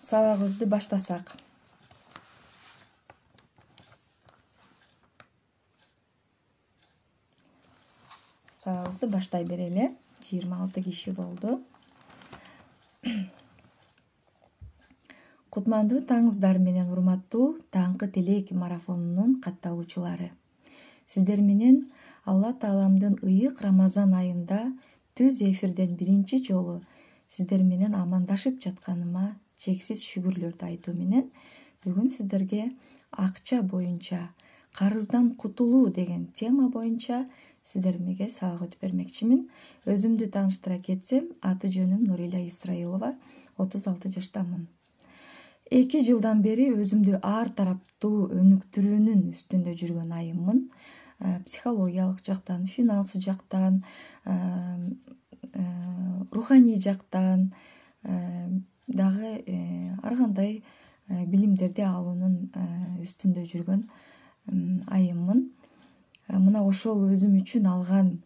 сабагыбызды баштасак. Сабагыбызды баштай берели. 26 киши болду. Кутмандуу таңыңыздар менен урматтуу Таңкы Тилек марафонунун катталуучулары. Сиздер менен Алла Тааламдын ыйык Рамазан айында түз эфирден биринчи жолу сиздер менен амандашып жатканыма чексиз шүгүрлөрдү айтуу менен бүгүн сиздерге акча боюнча, карыздан кутулуу деген тема боюнча сиздерге сабак өтүп бермекчимин. Өзүмдү тааныштыра кетсем, аты жөнүм Нуриля Исраилова, 36 жаштамын. 2 жылдан бери өзүмдү ар тараптуу өнүктүрүүнүн үстүндө жүргөн айыммын. Психологиялык жактан, финансы жактан, руханий жактан дагы ар кандай билимдерди алуунун үстүндө жүргөн айыммын. Мына ошол өзүм үчүн алган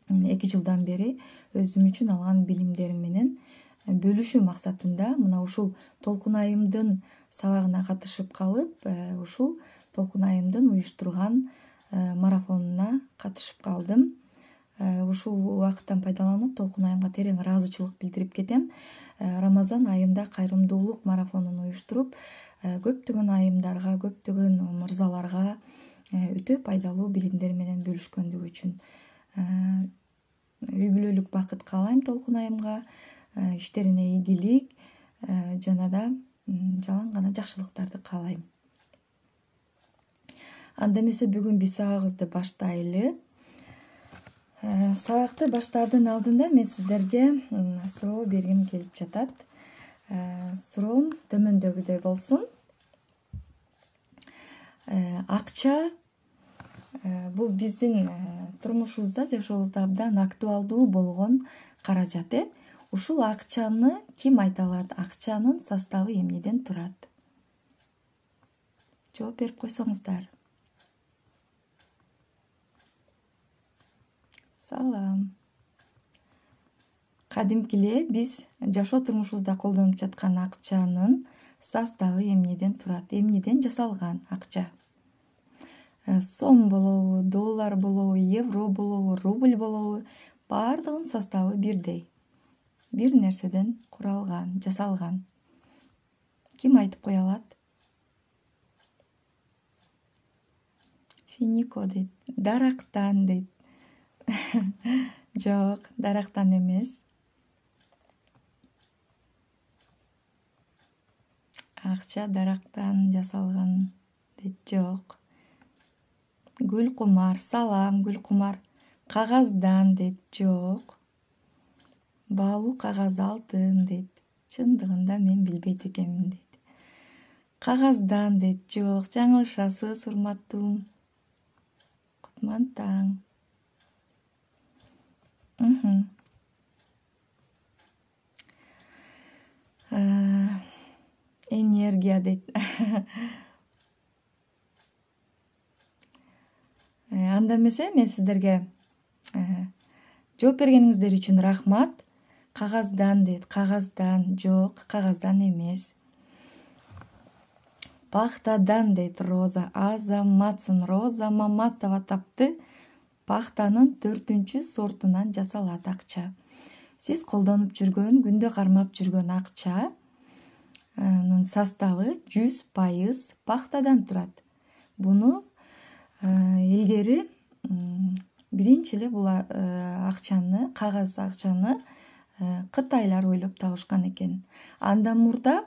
2 жылдан бери өзүм үчүн алган билимдерим менен бөлүшүү максатында мына ушул Толкун айымдын сабагына катышып калып, ушул Толкун айымдын уюштурган марафонуна катышып калдым. Ушул убакыттан пайдаланып Толкун айымга терең ыраазычылык билдирип кетем. Рамазан айында кайрымдуулук марафонун уюштуруп, көптөгөн айымдарга, көптөгөн мырзаларга өтө пайдалуу билимдер менен бөлүшкөндүгү үчүн. Үй бүлөлүк бакыт каалайм Толкун айымга, иштерине ийгилик жана да жалаң гана жакшылыктарды каалайм. Анда эмесе бүгүн биз сабагыбызды баштайлы. Сабакты баштаардын алдында мен сиздерге суроо бергим келип жатат. Суроом төмөндөгүдөй болсун. Акча бул биздин турмушубузда, жашообузда абдан актуалдуу болгон каражат. Ушул акчаны ким айта алат? Акчанын составы эмнеден турат? Жооп берип койсоңуздар. Салам. Кадимки эле биз жашоо турмушубузда колдонуп жаткан акчанын составы эмнеден турат? Эмнеден жасалган акча? Сом болобу, доллар болобу, евро болобу, рубль болобу, баардыгынын составы бирдей. Бир нерседен куралган, жасалган. Ким айтып кое алат? Финико дейт. Дарактан дейт. Жок, дарактан эмес. Акча дарактан жасалган дейт. Жок. Гүл кумар, салам, гүл кумар. Кагаздан дейт. Жок. Баалуу кагаз, алтын дейт. Чындыгында мен билбейт экенмин дейт. Кагаздан дейт. Жок, жаңылышасыз, урматтуу. Кутман таң. Энергия дейт. Анда эмесе мен сиздерге жооп бергениңиздер үчүн рахмат. Кагаздан дейт. Кагаздан. Жок, кагаздан эмес. Пахтадан дейт. Роза. Азаматсың. Роза Маматова тапты. Пахтанын 4-чү сортунан жасалат акча. Сиз колдонуп жүргөн, күндө кармап жүргөн акчанын составы 100% пахтадан турат. Буну илгери биринчи эле бул акчаны, кагаз акчаны кытайлар ойлоп табышкан экен. Андан мурда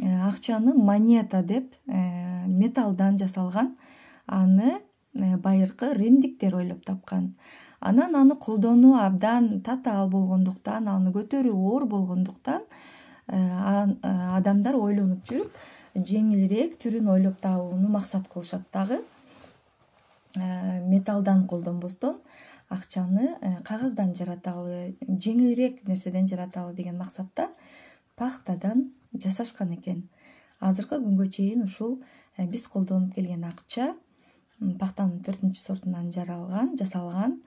акчаны монета деп металлдан жасалган, аны байыркы римдиктер ойлоп тапкан. Анан аны колдонуу абдан татаал болгондуктан, аны көтөрүү оор болгондуктан адамдар ойлонуп жүрүп, жеңилирээк түрүн ойлоп табууну максат кылышат дагы. Металлдан колдонбостон акчаны кагаздан жараталы, жеңилирээк нерседен жараталы деген максатта пахтадан жасашкан экен. Азыркы күнгө чейин ушул биз колдонуп келген акча пахтанын 4-чү сортунан жасалган.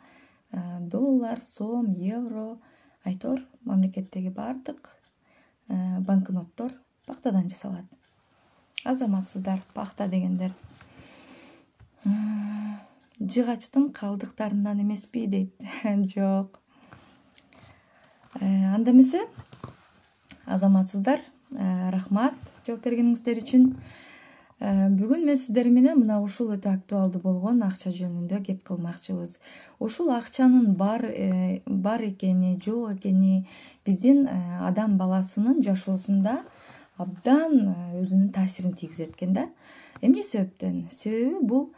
Доллар, сом, евро, айтор мамлекеттеги бардык банкноттор пахтадан жасалат. Азаматсыздар, пахта дегендер. Жыгачтын калдыктарынан эмеспи дейт. Жок. Анда эмесе, азаматсыздар, рахмат жооп бергениңиздер үчүн. Бүгүн мен сиздер менен мына ушул өтө актуалдуу болгон акча жөнүндө кеп кылмакчыбыз. Ушул акчанын бар экени, жок экени биздин адам баласынын жашоосунда абдан өзүнүн таасирин тийгизет экен да. Эмне себептен? Себеби бул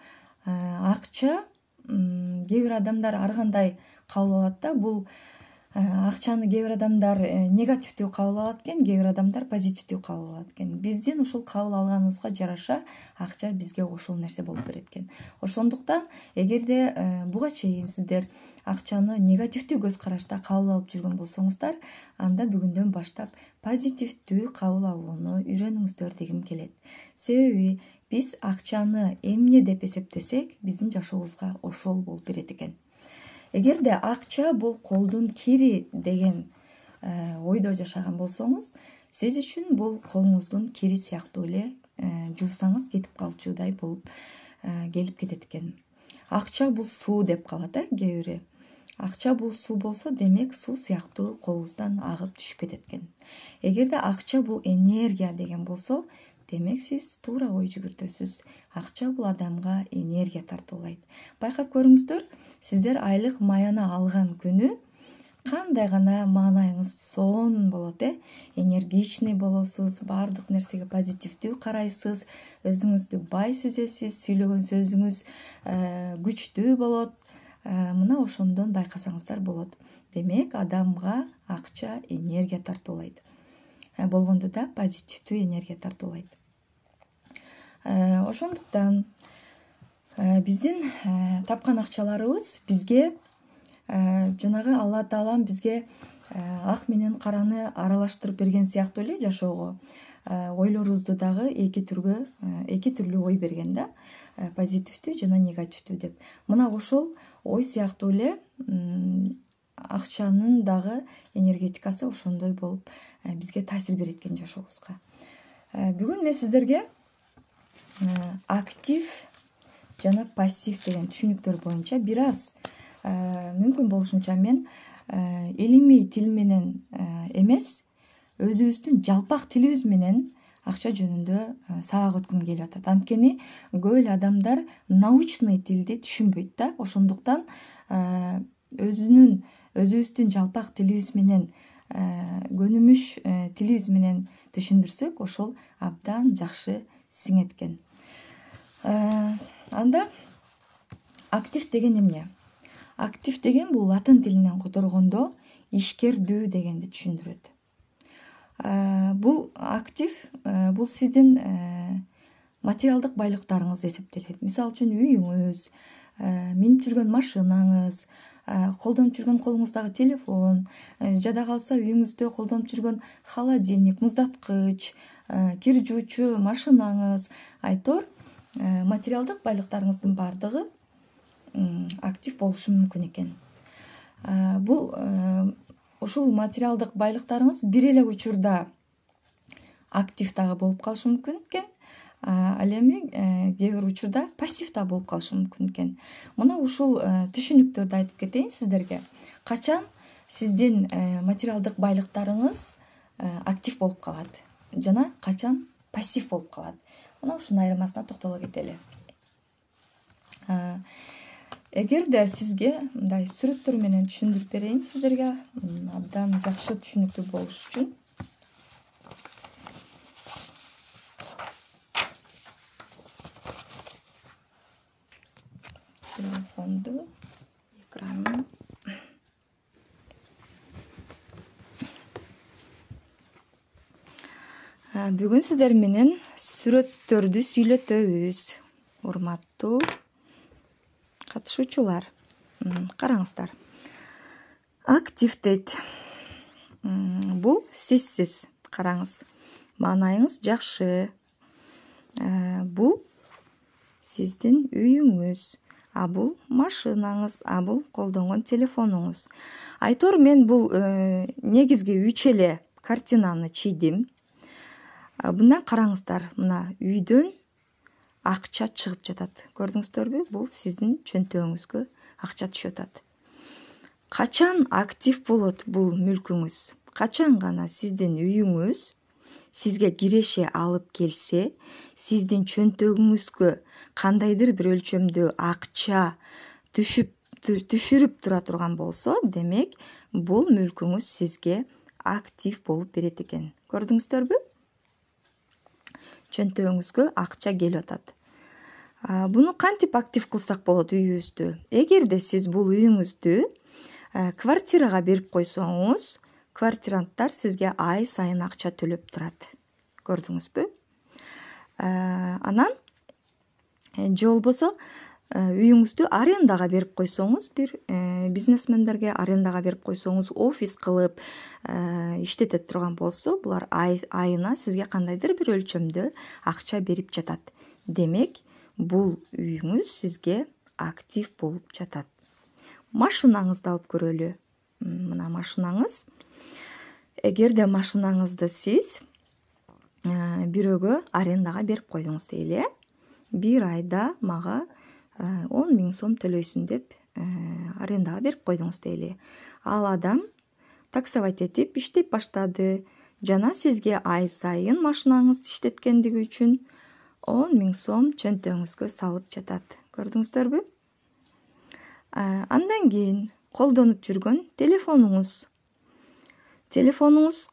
акча кээ бир адамдар ар кандай кабыл алат да. Бул акчаны кээ бир адамдар негативдүү кабыл алат экен, кээ бир адамдар позитивдүү кабыл алат экен. Биздин ушул кабыл алганыбызга жараша акча бизге ошол нерсе болуп берет экен. Ошондуктан эгерде буга чейин сиздер акчаны негативдүү көз карашта кабыл алып жүргөн болсоңуздар, анда бүгүндөн баштап позитивдүү кабыл алууну үйрөнүңүздөр дегим келет. Себеби биз акчаны эмне деп эсептесек, биздин жашообузга ошол болуп берет экен. Эгерде акча бул колдун кири деген ойдо жашаган болсоңуз, сиз үчүн бул колуңуздун кири сыяктуу эле жуусаңыз кетип калчудай болуп келип кетет экен. Акча бул суу деп калат, кээ бири. Акча бул суу болсо, демек суу сыяктуу колуңуздан агып түшүп кетет экен. Эгерде акча бул энергия деген болсо, демек сиз туура ой жүгүртөсүз. Акча бул адамга энергия тартуулайт. Байкап көрүңүздөр, сиздер айлык маяны алган күнү кандай гана маанайыңыз сонун болот, энергичный болосуз, баардык нерсеге позитивдүү карайсыз, өзүңүздү бай сезесиз, сүйлөгөн сөзүңүз күчтүү болот. Мына ошондон байкасаңыздар болот. Демек, адамга акча энергия тартуулайт. Болгондо да позитивдүү энергия тартуулайт. Ошондуктан биздин тапкан акчаларыбыз бизге жанагы Алла Таалам бизге ак менен караны аралаштырып берген сыяктуу эле жашоого ойлорубузду дагы эки түрлүү ой берген да, позитивдүү жана негативдүү деп. Мына ошол ой сыяктуу эле акчанын дагы энергетикасы ошондой болуп бизге таасир берет экен жашообузга. Бүгүн мен сиздерге актив жана пассив деген түшүнүктөр боюнча бир аз мүмкүн болушунча мен илимий тил менен эмес, өзүбүздүн жалпак тилибиз менен акча жөнүндө сабак өткүм келип атат. Анткени көп эле адамдар научный тилди түшүнбөйт да. Ошондуктан өзүбүздүн жалпак тилибиз менен, көнүмүш тилибиз менен түшүндүрсөк, ошол абдан жакшы сиңет экен. Анда актив деген эмне? Актив деген бул латын тилинен которгондо ишкердүү дегенди түшүндүрөт. Бул актив, бул сиздин материалдык байлыктарыңыз эсептелет. Мисалы үчүн үйүңүз, минип жүргөн машинаңыз, колдонуп жүргөн колуңуздагы телефон, жада калса үйүңүздө колдонуп жүргөн холодильник, муздаткыч, кир жуучу машинаңыз, айтор материалдык байлыктарыңыздын баардыгы актив болушу мүмкүн экен. Бул ушул материалдык байлыктарыңыз бир эле учурда актив дагы болуп калышы мүмкүн экен. Ал эми кээ бир учурда пассив да болуп калышы мүмкүн экен. Мына ушул түшүнүктөрдү айтып кетейин сиздерге. Качан сиздин материалдык байлыктарыңыз актив болуп калат жана качан пассив болуп калат. Мына ушунун айырмасына токтоло кетели. Эгерде сизге мындай сүрөттөр менен түшүндүрүп берейин сиздерге, абдан жакшы түшүнүктүү болуш үчүн. Телефонду, экранын. Бүгүн сиздер менен сүрөттөрдү сүйлөтөбүз. Урматтуу катышуучулар, караңыздар. Актив дейт. Бул сизсиз. Караңыз. Маанайыңыз жакшы. Бул сиздин үйүңүз. А бул машинаңыз, а бул колдонгон телефонуңуз. Айтор мен бул негизги 3 эле картинаны чийдим. Мына караңыздар, мына үйдөн акча чыгып жатат. Көрдүңүздөрбү? Бул сиздин чөнтөгүңүзгө акча түшүп атат. Качан актив болот бул мүлкүңүз? Качан гана сиздин үйүңүз сизге киреше алып келсе, сиздин чөнтөгүңүзгө кандайдыр бир өлчөмдө акча түшүрүп тура турган болсо, демек бул мүлкүңүз сизге актив болуп берет экен. Көрдүңүздөрбү? Чөнтөгүңүзгө акча келип атат. Буну кантип актив кылсак болот үйүбүздү? Эгерде сиз бул үйүңүздү квартирага берип койсоңуз, квартиранттар сизге ай сайын акча төлөп турат. Көрдүңүзбү? Анан же болбосо үйүңүздү арендага берип койсоңуз, бир бизнесмендерге арендага берип койсоңуз, офис кылып иштете турган болсо, булар айына сизге кандайдыр бир өлчөмдө акча берип жатат. Демек, бул үйүңүз сизге актив болуп жатат. Машинаңызды алып көрөлү. Мына машинаңыз. Эгерде машинаңызды сиз бирөөгө арендага берип койдуңуз дейли, бир айда мага 10 000 сом төлөйсүн деп арендага берип койдуңуз дейли. Ал адам таксовать этип иштеп баштады жана сизге ай сайын машинаңызды иштеткендиги үчүн 10 000 сом чөнтөгүңүзгө салып жатат. Көрдүңүздөрбү? Андан кийин колдонуп жүргөн телефонуңуз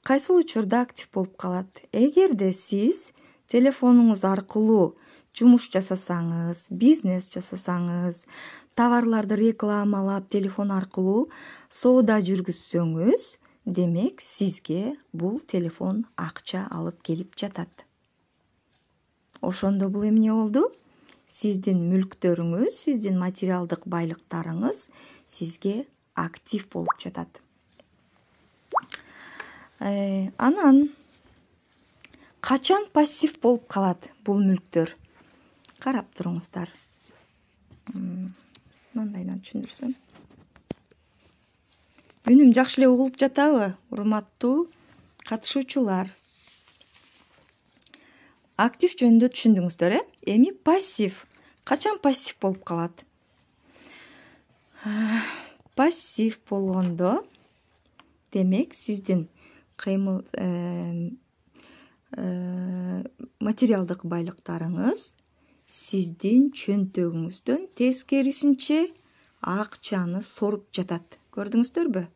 кайсыл учурда актив болуп калат? Эгерде сиз телефонуңуз аркылуу жумуш жасасаңыз, бизнес жасасаңыз, товарларды рекламалап, телефон аркылуу соода жүргүзсөңүз, демек сизге бул телефон акча алып келип жатат. Ошондо бул эмне болду? Сиздин мүлктөрүңүз, сиздин материалдык байлыктарыңыз сизге актив болуп жатат. Анан качан пассив болуп калат бул мүлктөр? Карап туруңуздар. Мындайдан түшүндүрсөм. Үнүм жакшы эле угулуп жатабы, урматтуу катышуучулар? Актив жөнүндө түшүндүңүздөр, Эми пассив. Качан пассив болуп калат? Пассив болгондо, демек, сиздин кыймыл материалдык байлыктарыңыз сиздин чөнтөгүңүздөн тескерисинче акчаны соруп жатат. Көрдүңүздөрбү?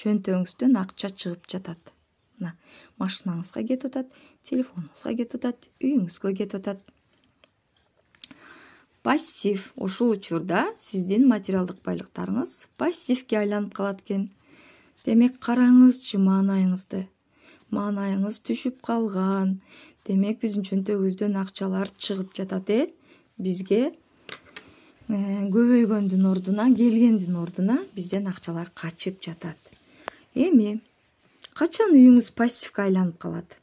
Чөнтөгүңүздөн акча чыгып жатат. Мына машинаңызга кетип атат, телефонуңузга кетип атат, үйүңүзгө кетип атат. Пассив. Ушул учурда сиздин материалдык байлыктарыңыз пассивге айланып калат экен. Демек, караңызчы маанайыңызды. Маанайыңыз түшүп калган. Демек, биздин чөнтөгүбүздөн акчалар чыгып жатат, Бизге көбөйгөндүн ордуна, келгендин ордуна бизден акчалар качып жатат. Эми, качан үйүңүз пассивге айланып калат?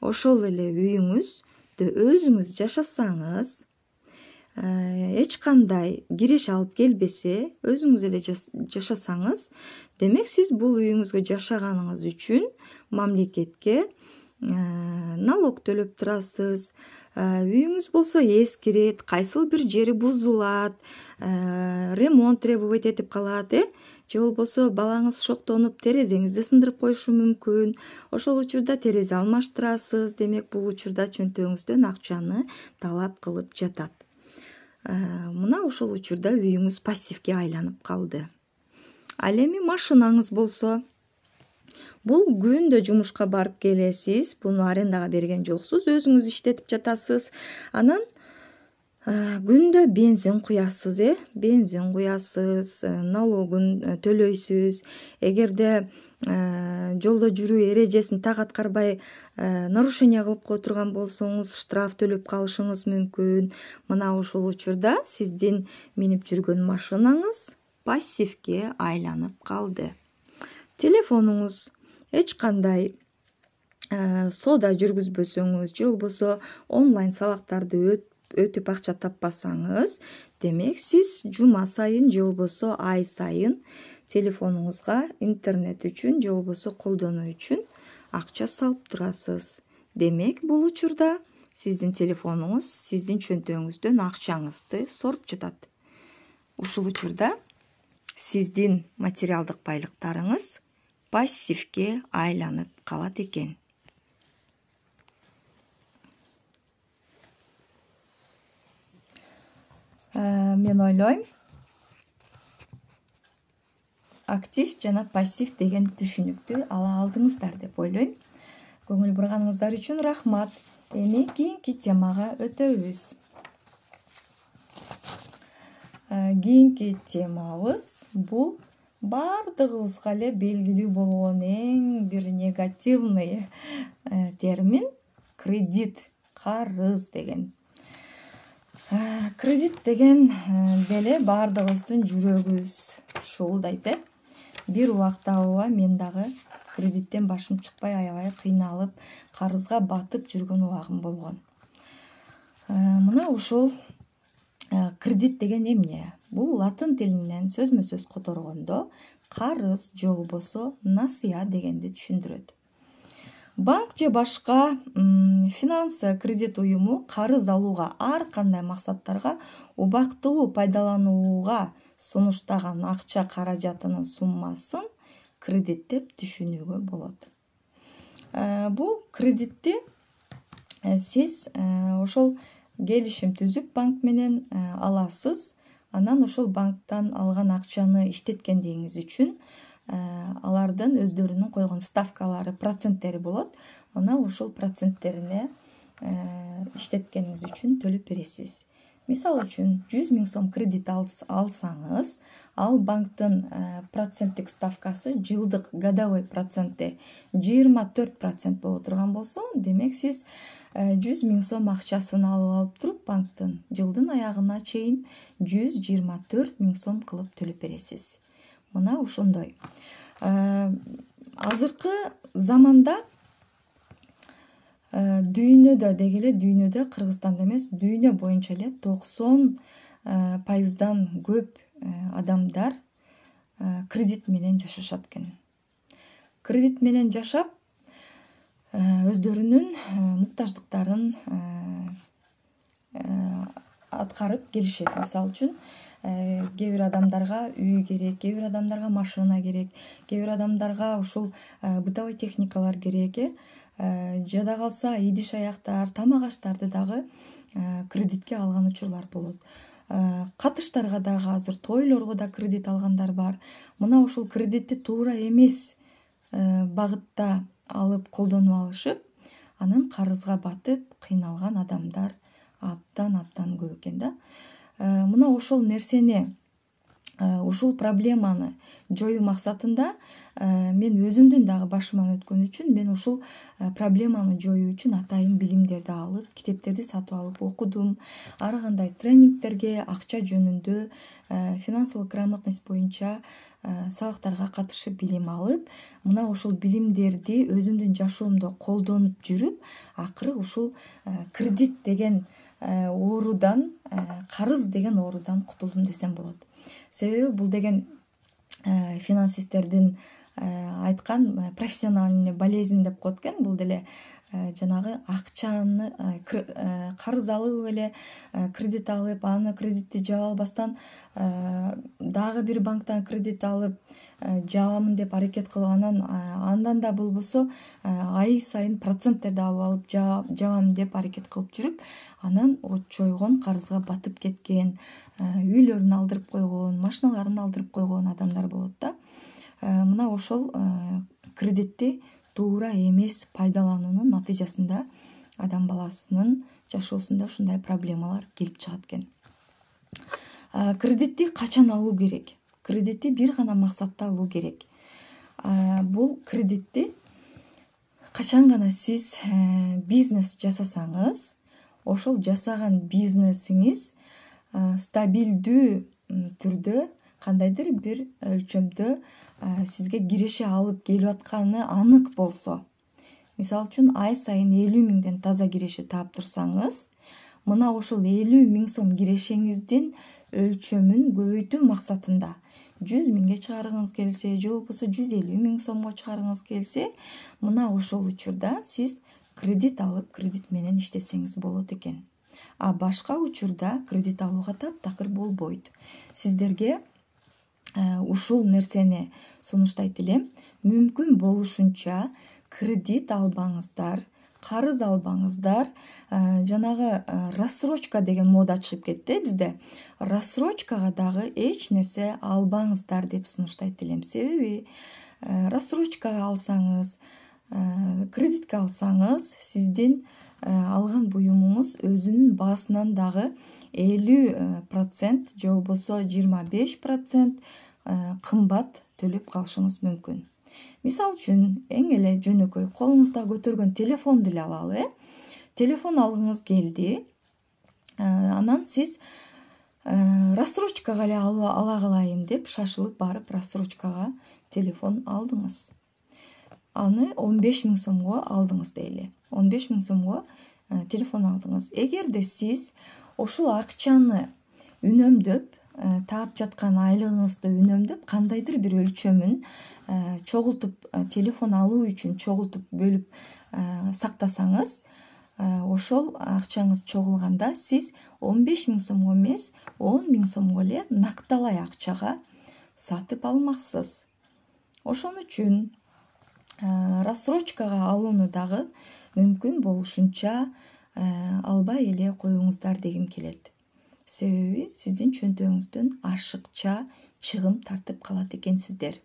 Ошол эле үйүңүздө өзүңүз жашасаңыз, эч кандай киреш алып келбесе, өзүңүз эле жашасаңыз, демек сиз бул үйүңүзгө жашаганыңыз үчүн мамлекетке налог төлөп турасыз. Үйүңүз болсо эскирет, кайсыл бир жери бузулат, ремонт требовать этип калат, же болбосо балаңыз шоктонуп терезеңизди сындырып коюшу мүмкүн. Ошол учурда терезе алмаштырасыз. Демек, бул учурда чөнтөгүңүздөн акчаны талап кылып жатат. Мына ошол учурда үйүңүз пассивге айланып калды. Ал эми машинаңыз болсо, бул күндө жумушка барып келесиз, буну арендага берген жоксуз, өзүңүз иштетип жатасыз. Анан күндө бензин куясыз, бензин куясыз, налогун төлөйсүз. Эгерде жолдо жүрүү эрежесин так аткарбай нарушение кылып турган болсоңуз, штраф төлөп калышыңыз мүмкүн. Мына ошол учурда сиздин минип жүргөн машинаңыз пассивге айланып калды. Телефонуңуз эч кандай соода жүргүзбөсөңүз, же болбосо онлайн сабактарды өтүп акча таппасаңыз, демек сиз жума сайын же болбосо ай сайын телефонуңузга интернет үчүн же болбосо колдонуу үчүн акча салып турасыз. Демек, бул учурда сиздин телефонуңуз сиздин чөнтөгүңүздөн акчаңызды соруп жатат. Ушул учурда сиздин материалдык байлыктарыңыз пассивге айланып калат экен. Мен ойлойм, актив жана пассив деген түшүнүктү ала алдыңыздар деп ойлойм. Көңүл бурганыңыздар үчүн рахмат. Эми кийинки темага өтөбүз. Кийинки темабыз бул бардыгыбызга эле белгилүү болгон эң бир негативный термин кредит, карыз деген. Кредит деген деле бардыгыбыздын жүрөгүбүз шуулдайт. Бир убактабы мен дагы кредиттен башым чыкпай, аябай кыйналып, карызга батып жүргөн убагым болгон. Мына ушул кредит деген эмне? Бул латын тилинен сөзмө сөз которгондо карыз же болбосо насыя дегенди түшүндүрөт. Банк же башка финансы кредит уюму карыз алууга ар кандай максаттарга убактылуу пайдаланууга сунуштаган акча каражатынын суммасын кредит деп түшүнүүгө болот. Бул кредитти сиз ошол келишим түзүп банк менен аласыз. Анан ошол банктан алган акчаны иштеткендигиңиз үчүн алардын өздөрүнүн койгон ставкалары, проценттери болот. Мына ошол проценттерине иштеткениңиз үчүн төлөп бересиз. Мисалы үчүн 100 000 сом кредит алсаңыз, ал банктын проценттик ставкасы жылдык годовой проценти 24% боло турган болсо, демек сиз 100 000 сом акчасын алып туруп банктын жылдын аягына чейин 124 000 сом кылып төлөп бересиз. Мына ошондой. Азыркы заманда дүйнөдө дегеле, дүйнөдө, Кыргызстанда эмес, дүйнө боюнча эле 90% көп адамдар кредит менен жашашат экен. Кредит менен жашап, өздөрүнүн муктаждыктарын аткарып келишет. Мисалы үчүн, кээ бир адамдарга үй керек, кээ бир адамдарга машина керек, кээ бир адамдарга ушул бытовой техникалар керек. Жада калса идиш аяктар, тамак аштарды дагы кредитке алган учурлар болот. Катыштарга дагы азыр тойлорго да кредит алгандар бар. Мына ушул кредитти туура эмес багытта алып колдонуп алышып, анан карызга батып кыйналган адамдар абдан көп экен да. Мына ошол нерсени, ушул проблеманы жоюу максатында мен өзүмдүн дагы башыман өткөн үчүн, мен ушул проблеманы жоюу үчүн атайын билимдерди алып, китептерди сатып алып окудум. Ар кандай тренингтерге акча жөнүндө, финансылык грамотность боюнча сабактарга катышып билим алып, мына ушул билимдерди өзүмдүн жашоомдо колдонуп жүрүп, акыры ушул кредит деген оорудан, карыз деген оорудан кутулдум десем болот. Себеби бул деген финансисттердин айткан профессиональный болезнь деп коет экен. Бул деле жанагы акчаны карыз алып эле кредит алып, аны кредитти жаба албастан дагы бир банктан кредит алып жабамын деп аракет кылып, андан да болбосо ай сайын проценттерди алып жабам деп аракет кылып жүрүп, анан отчойгон карызга батып кеткен, үйлөрүн алдырып койгон, машиналарын алдырып койгон адамдар болот да. Мына ошол кредитти туура эмес пайдалануунун натыйжасында адам баласынын жашоосунда ушундай проблемалар келип чыгат экен. Кредитти качан алуу керек? Кредитти бир гана максатта алуу керек. Бул кредитти качан гана сиз бизнес жасасаңыз, ошол жасаган бизнесиңиз стабилдүү түрдө, кандайдыр бир өлчөмдө сизге киреше алып келип атканы анык болсо, мисалы үчүн ай сайын 50 000ден таза киреше таап турсаңыз, мына ошол 50 000 сом кирешеңиздин өлчөмүн көбөйтүү максатында 100 000ге чыгарыңыз келсе, же болбосо 150 000 сомго чыгарыңыз келсе, мына ошол учурда сиз кредит алып кредит менен иштесеңиз болот экен. А башка учурда кредит алууга таптакыр болбойт. Сиздерге ушул нерсени сунуштайт элем. Мүмкүн болушунча кредит албаңыздар, карыз албаңыздар. Жанагы рассрочка деген мода чыгып кетти бизде. Рассрочкага дагы эч нерсе албаңыздар деп сунуштайт элем. Себеби рассрочкага алсаңыз, кредитке алсаңыз, сиздин алган буюмуңуз өзүнүн баасынан дагы 50% же болбосо 25% кымбат төлөп калышыңыз мүмкүн. Мисал үчүн эң эле жөнөкөй колуңузда көтөргөн телефонду эле алалы. Телефон алгыңыз келди. Анан сиз рассрочкага эле ала калайын деп шашылып барып рассрочкага телефон алдыңыз. Аны 15 000 сомго алдыңыз дейли. 15 000 сомго телефон алдыңыз. Эгерде сиз ошол акчаны үнөмдөп, таап жаткан айлыгыңызды үнөмдөп, кандайдыр бир өлчөмүн чогултуп, телефон алуу үчүн чогултуп бөлүп сактасаңыз, ошол акчаңыз чогулганда сиз 15 000 сомго эмес, 10 000 сомго эле накталай акчага сатып алмаксыз. Ошон үчүн рассрочкага алууну дагы мүмкүн болушунча албай эле коюңуздар дегим келет. Себеби сиздин чөнтөгүңүздөн ашыкча чыгым тартып калат экенсиздер.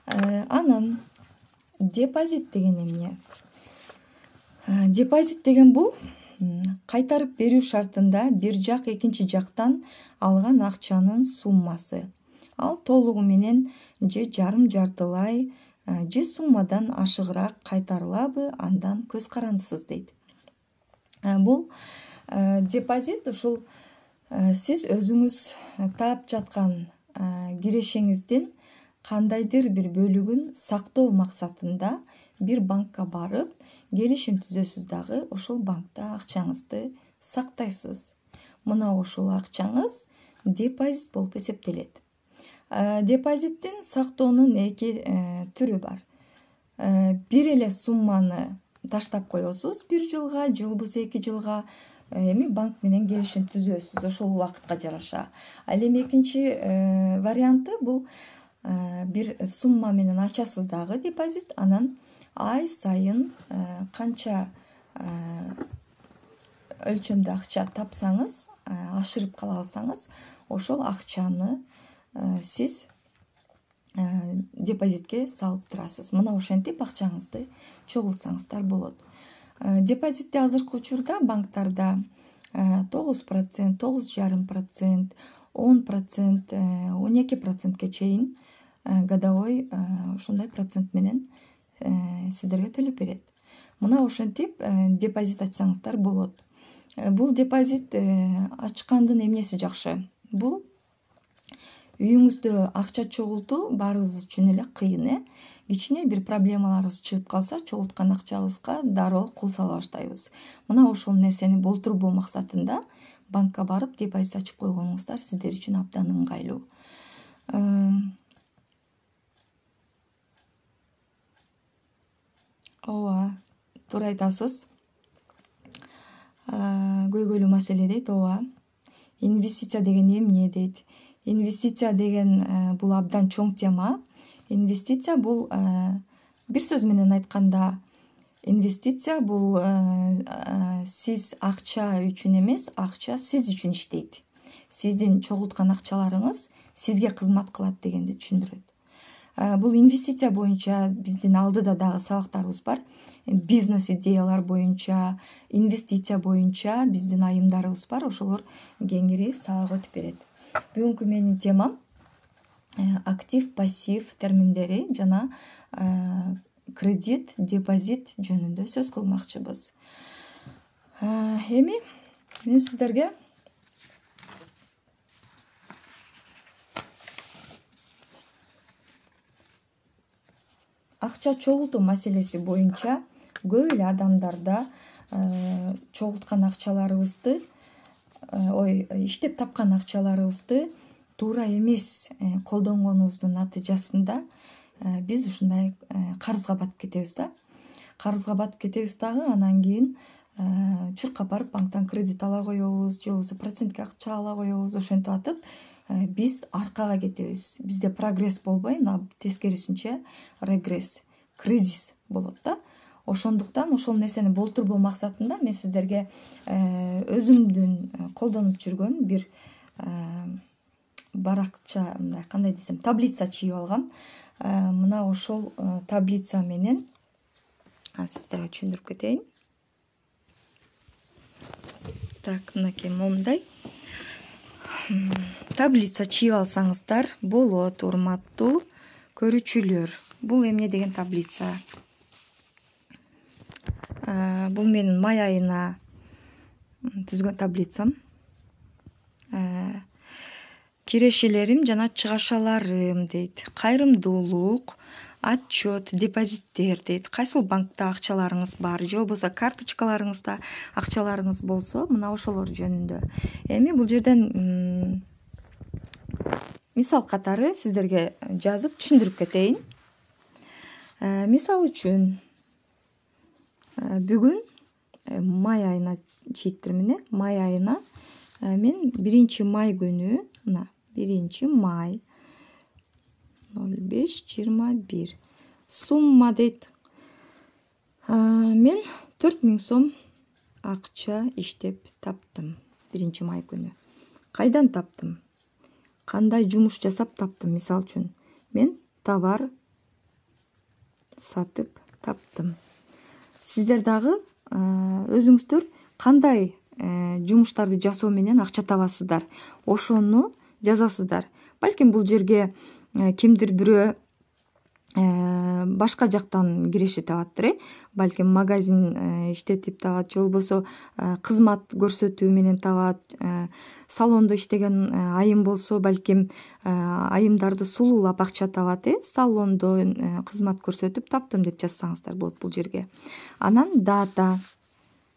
Анан депозит деген эмне? Депозит деген бул кайтарып берүү шартында бир жак экинчи жактан алган акчанын суммасы. Ал толугу менен же жарым жартылай же суммадан ашыгыраак кайтарылабы, андан көз карандысыз дейт. Бул депозит ушул сиз өзүңүз таап жаткан кирешеңиздин кандайдыр бир бөлүгүн сактоо максатында бир банкка барып, келишим түзөсүз дагы ошол банкта акчаңызды сактайсыз. Мына ошол акчаңыз депозит болуп эсептелет. Депозиттин сактоонун эки түрү бар. Бир эле сумманы таштап коесуз 1 жылга, же болбосо 2 жылга, эми банк менен келишим түзөсүз ошол убакытка жараша. Ал эми экинчи варианты бул бир сумма менен ачасыз дагы депозит, анан ай сайын канча өлчөмдө акча тапсаңыз, ашырып кала алсаңыз, ошол акчаны сиз депозитке салып турасыз. Мына ошентип акчаңызды чогултсаңыздар болот. Депозитти азыркы учурда банктарда 9%, 9,5%, 10%, 12%ке чейин годовой ушундай процент менен сиздерге төлөп берет. Мына ошентип депозит ачсаңыздар болот. Бул депозит ачкандын эмнеси жакшы? Бул үйүңүздө акча чогултуу баарыбыз үчүн эле кыйын. Кичине бир проблемаларыбыз чыгып калса, чогулткан акчабызга дароо кул сала баштайбыз. Мына ошол нерсени болтурбоо максатында банкка барып депозит ачып койгонуңуздар сиздер үчүн абдан ыңгайлуу. Ооба, туура айтасыз. Көйгөйлүү маселе дейт. Ооба. Инвестиция деген эмне дейт? Инвестиция деген бул абдан чоң тема. Инвестиция бул бир сөз менен айтканда, инвестиция бул сиз акча үчүн эмес, акча сиз үчүн иштейт. Сиздин чогулткан акчаларыңыз сизге кызмат кылат дегенди түшүндүрөт. Бул инвестиция боюнча биздин алдыда дагы сабактарыбыз бар. Бизнес идеялар боюнча, инвестиция боюнча биздин айымдарыбыз бар. Ошолор кеңири сабак өтүп берет. Бүгүнкү менин темам актив, пассив терминдери жана кредит, депозит жөнүндө сөз кылмакчыбыз. Эми мен сиздерге акча чогултуу маселеси боюнча көп эле адамдарда чогулткан акчаларыбызды, иштеп тапкан акчаларыбызды туура эмес колдонгонубуздун натыйжасында биз ушундай карызга батып кетебиз да. карызга батып кетебиз дагы, анан кийин чуркап барып банктан кредит ала коебуз же болбосо процентке акча ала коебуз. Ошентип атып биз аркага кетебиз. Бизде прогресс болбой, тескерисинче регресс, кризис болот да. Ошондуктан ошол нерсени болтурбоо максатында мен сиздерге өзүмдүн колдонуп жүргөн бир баракча, мындай кандай десем, таблица чыйып алгам. Мына ошол таблица менен сиздерге түшүндүрүп кетейин. Так, мынакей момундай таблица чыйып алсаңыздар болот, урматтуу көрүүчүлөр. Бул эмне деген таблица? Бул менин май айына түзгөн таблицам. Кирешелерим жана чыгашаларым дейт. Кайрымдуулук, отчет, депозиттер дейт. Кайсыл банкта акчаларыңыз бар, же болбосо карточкаларыңызда акчаларыңыз болсо, мына ошолор жөнүндө. Эми бул жерден мисал катары сиздерге жазып түшүндүрүп кетейин. Мисал үчүн бүгүн май айына чейиктирмин. Май айына мен 1 май күнү, мына 1 май 05:21 сумма дейт. Мен 4000 сом акча иштеп таптым 1 май күнү. Кайдан таптым? Кандай жумуш жасап таптым? Мисал үчүн мен товар сатып таптым. Сиздер дагы өзүңүздөр кандай жумуштарды жасоо менен акча табасыздар, ошону жазасыздар. Балким бул жерге кимдир бирөө башка жактан киреше табаттыр. Балким магазин иштетип табат, же болбосо кызмат көрсөтүү менен табат. Салондо иштеген айым болсо, балким айымдарды сулуулап акча табат. Салондо кызмат көрсөтүп таптым деп жазсаңыздар болот бул жерге. Анан дата.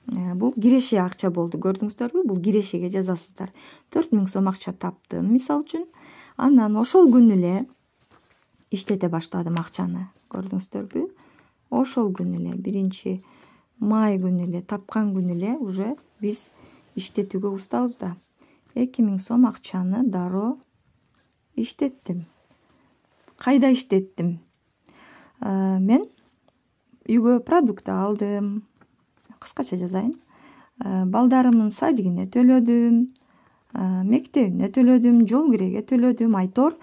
Бул киреше акча болду, көрдүңүздөрбү? Бул кирешеге жазасыздар. 4000 сом акча таптым, мисал үчүн. Анан ошол күнү эле иштете баштадым акчаны. Көрдүңүздөрбү? Ошол күнү эле 1 май күнү эле, тапкан күнү эле уже биз иштетүүгө устабыз да. 2000 сом акчаны дароо иштеттим. Кайда иштеттим? Мен үйгө продукт алдым. Кыскача жазайын. Балдарымдын садигине төлөдүм, мектебине төлөдүм, жол киреге төлөдүм, айтор.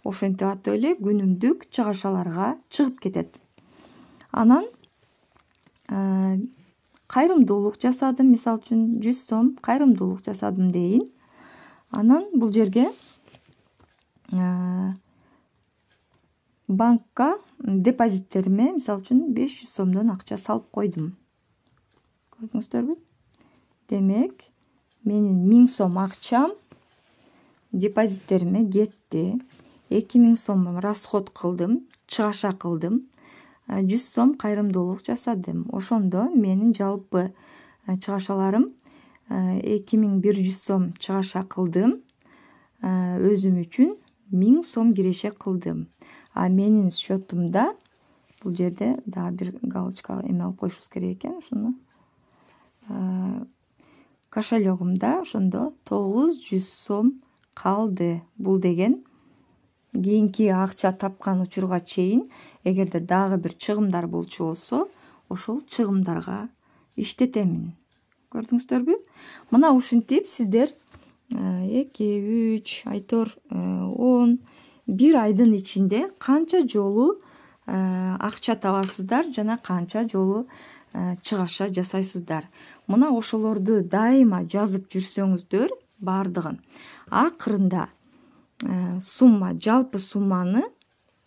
Ошентип атып эле күнүмдүк чыгашаларга чыгып кетет. Анан кайрымдуулук жасадым, мисал үчүн 100 сом кайрымдуулук жасадым дейин. Анан бул жерге банкка депозиттериме, мисал үчүн 500 сомдон акча салып койдум. Көрдүңүздөрбү? Демек, менин 1000 сом акчам депозиттериме кетти. 2000 сом расход кылдым, чыгаша кылдым. 100 сом кайрымдуулук жасадым. Ошондо менин жалпы чыгашаларым 2100 сом чыгаша кылдым. Өзүм үчүн 1000 сом киреше кылдым. А менин счетумда бул жерде дагы бир галочка эме алып коюшубуз керек экен. Ошону кошелегимде ошондо 900 сом калды. Бул деген кийинки акча тапкан учурга чейин эгерде дагы бир чыгымдар болчу болсо, ошол чыгымдарга иштетемин. Көрдүңүздөрбү? Мына ушинтип сиздер 2, 3, айтор 10 бир айдын ичинде канча жолу акча табасыздар жана канча жолу чыгаша жасайсыздар. Мына ошолорду дайыма жазып жүрсөңүздөр бардыгын, акырында сумма, жалпы сумманы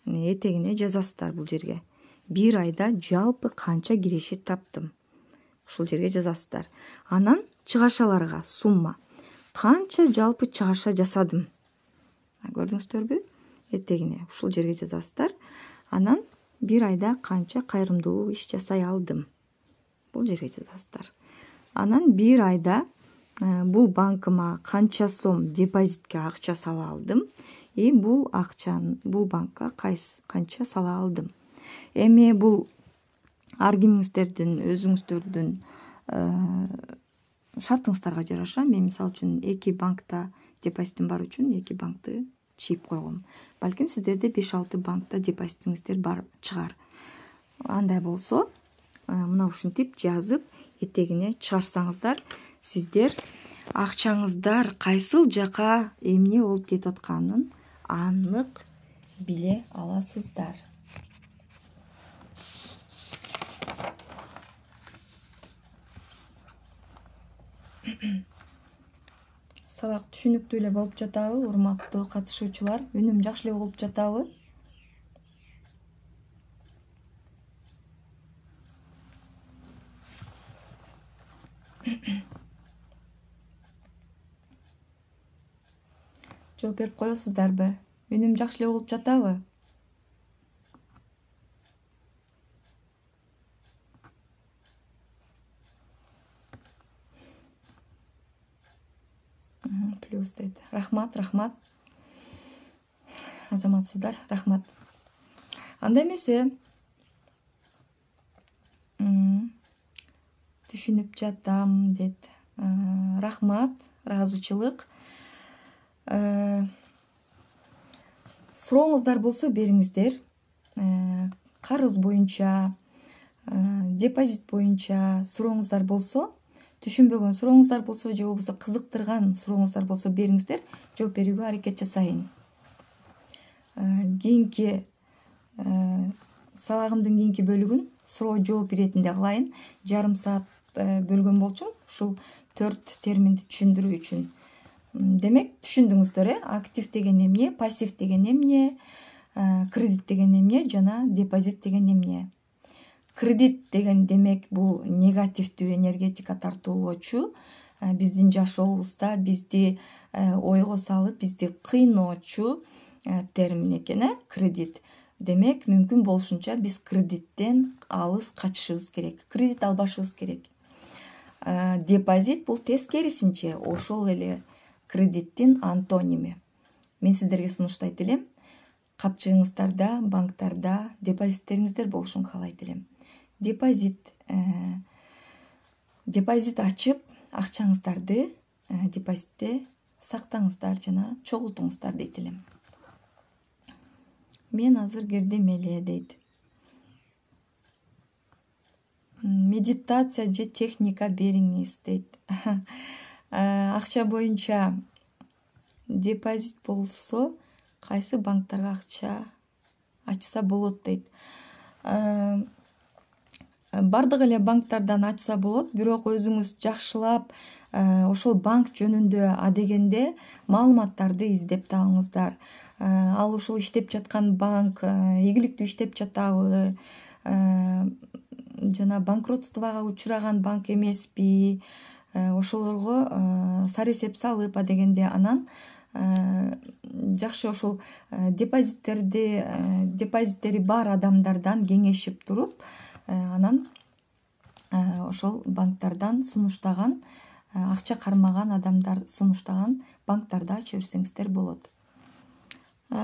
этегине жазасыздар бул жерге. Бир айда жалпы канча киреше таптым. Ушул жерге жазасыздар. Анан чыгашаларга сумма. Канча жалпы чыгаша жасадым. Көрдүңүздөрбү? Этегине ушул жерге жазасыздар. Анан бир айда канча кайрымдуулук иш жасай алдым. Бул жерге жазасыздар. Анан бир айда бул банкыма канча сом депозитке акча сала алдым. Бул акчаны бул банкка канча сала алдым. Эми бул ар кимиңиздердин өзүңүздөрдүн шартыңыздарга жараша мен мисалы үчүн 2 банкта депозитим бар үчүн 2 банкты чийип койгом. Балким сиздерде 5-6 банкта депозитиңиздер бар чыгар. Андай болсо мына ушинтип жазып этегине чыгарсаңыздар, сиздер акчаңыздар кайсыл жака эмне болуп кетип атканын анык биле аласыздар. Сабак түшүнүктүү эле болуп жатабы, урматтуу катышуучулар? Үнүм жакшы эле угулуп жатабы? Жооп берип коесуздарбы? Үнүм жакшы эле угулуп жатабы? Плюс дейт. Рахмат, азаматсыздар, рахмат. Анда эмесе түшүнүп жатам дейт. Рахмат, ыраазычылык. Сурооңуздар болсо бериңиздер. Карыз боюнча, депозит боюнча сурооңуздар болсо, түшүнбөгөн сурооңуздар болсо же болбосо кызыктырган сурооңуздар болсо бериңиздер, жооп берүүгө аракет жасайын. Кийинки сабагымдын кийинки бөлүгүн суроо жооп иретинде кылайын. Жарым саат бөлгөн болчумун ушул 4 терминди түшүндүрүү үчүн. Демек түшүндүңүздөр, актив деген эмне, пассив деген эмне, кредит деген эмне жана депозит деген эмне. Кредит деген демек бул негативдүү энергетика тартуулоочу, биздин жашообузда бизди ойго салып, бизди кыйноочу термин экен, кредит. Демек мүмкүн болушунча биз кредиттен алыс качышыбыз керек, кредит албашыбыз керек. Депозит бул тескерисинче ошол эле кредиттин антоними. Мен сиздерге сунуштайт элем, капчыгыңыздарда, банктарда депозиттериңиздер болушун каалайт элем. Депозит ачып, акчаңыздарды депозитте сактаңыздар жана чогултуңуздар дейт элем. Мен азыр кирдим эле дейт. Медитация же техника бериңиз дейт. Акча боюнча депозит болсо, кайсы банктарга акча ачса болот дейт. Бардык эле банктардан ачса болот, бирок өзүңүз жакшылап ошол банк жөнүндө адегенде маалыматтарды издеп табыңыздар. Ал ушул иштеп жаткан банк ийгиликтүү иштеп жатабы, жана банкротствого учураган банк эмеспи, ошолорго саресеп салып адегенде анан жакшы ошол депозиттери бар адамдардан кеңешип туруп, анан ошол банктардан сунуштаган, акча кармаган адамдар сунуштаган банктарды ача берсеңиздер болот.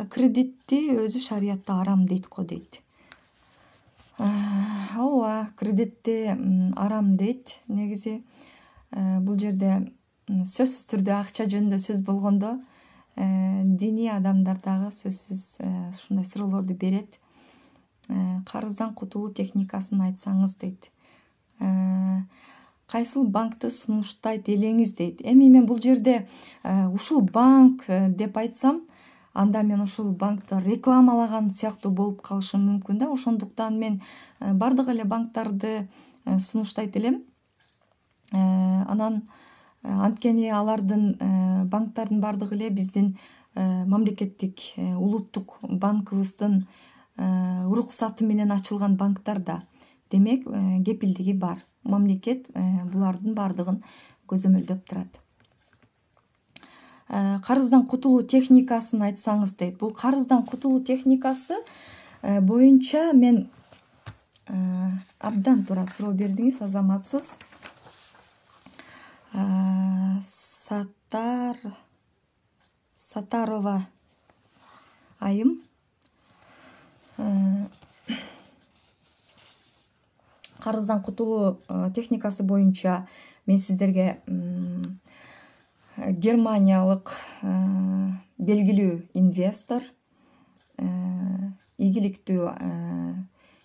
Кредитти өзү шариятта арам дейт го дейт. Ооба, кредитти арам дейт. Негизи бул жерде сөзсүз түрдө акча жөнүндө сөз болгондо диний адамдар дагы сөзсүз ушундай суроолорду берет. Карыздан кутулуу техникасын айтсаңыз дейт. Кайсыл банкты сунуштайт элеңиз дейт. Эми мен бул жерде ушул банк деп айтсам, анда мен ушул банкты рекламалаган сыяктуу болуп калышым мүмкүн да. Ошондуктан мен бардык эле банктарды сунуштайт элем. Анан анткени алардын банктардын бардыгы эле биздин мамлекеттик улуттук банкыбыздын уруксаты менен ачылган банктар да. Демек кепилдиги бар. Мамлекет булардын бардыгын көзөмөлдөп турат. Карыздан кутулуу техникасын айтсаңыз дейт. Бул карыздан кутулуу техникасы боюнча мен абдан туура суроо бердиңиз, азаматсыз. Сатарова айым. карыздан кутулуу техникасы боюнча мен сиздерге германиялык белгилүү инвестор, ийгиликтүү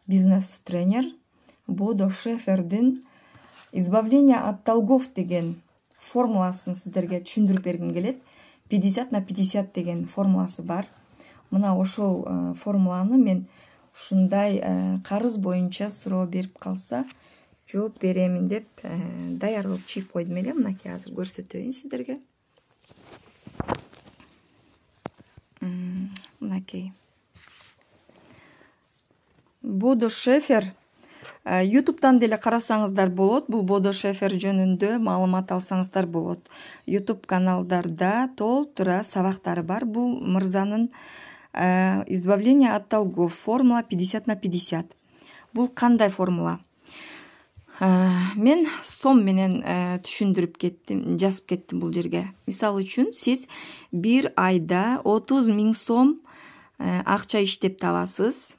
бизнес тренер Бодо Шефердин «Избавление от долгов» деген формуласын сиздерге түшүндүрүп бергим келет. 50/50 деген формуласы бар. Мына ошол формуланы мен ушундай карыз боюнча суроо берип калса жооп беремин деп даяр кылып чыйып койдум эле. Мынакей азыр көрсөтөйүн сиздерге. Мынакей. Бодо Шефер. YouTube'дан деле карасаңыздар болот. Бул Бодо Шефер жөнүндө маалымат алсаңыздар болот. YouTube каналдарда толтура сабактары бар. Бул мырзанын «Избавление от долгов» формула 50/50. Бул кандай формула? Мен сом менен түшүндүрүп кеттим, жазып кеттим бул жерге. Мисалы үчүн, сиз бир айда 30 000 сом акча иштеп табасыз.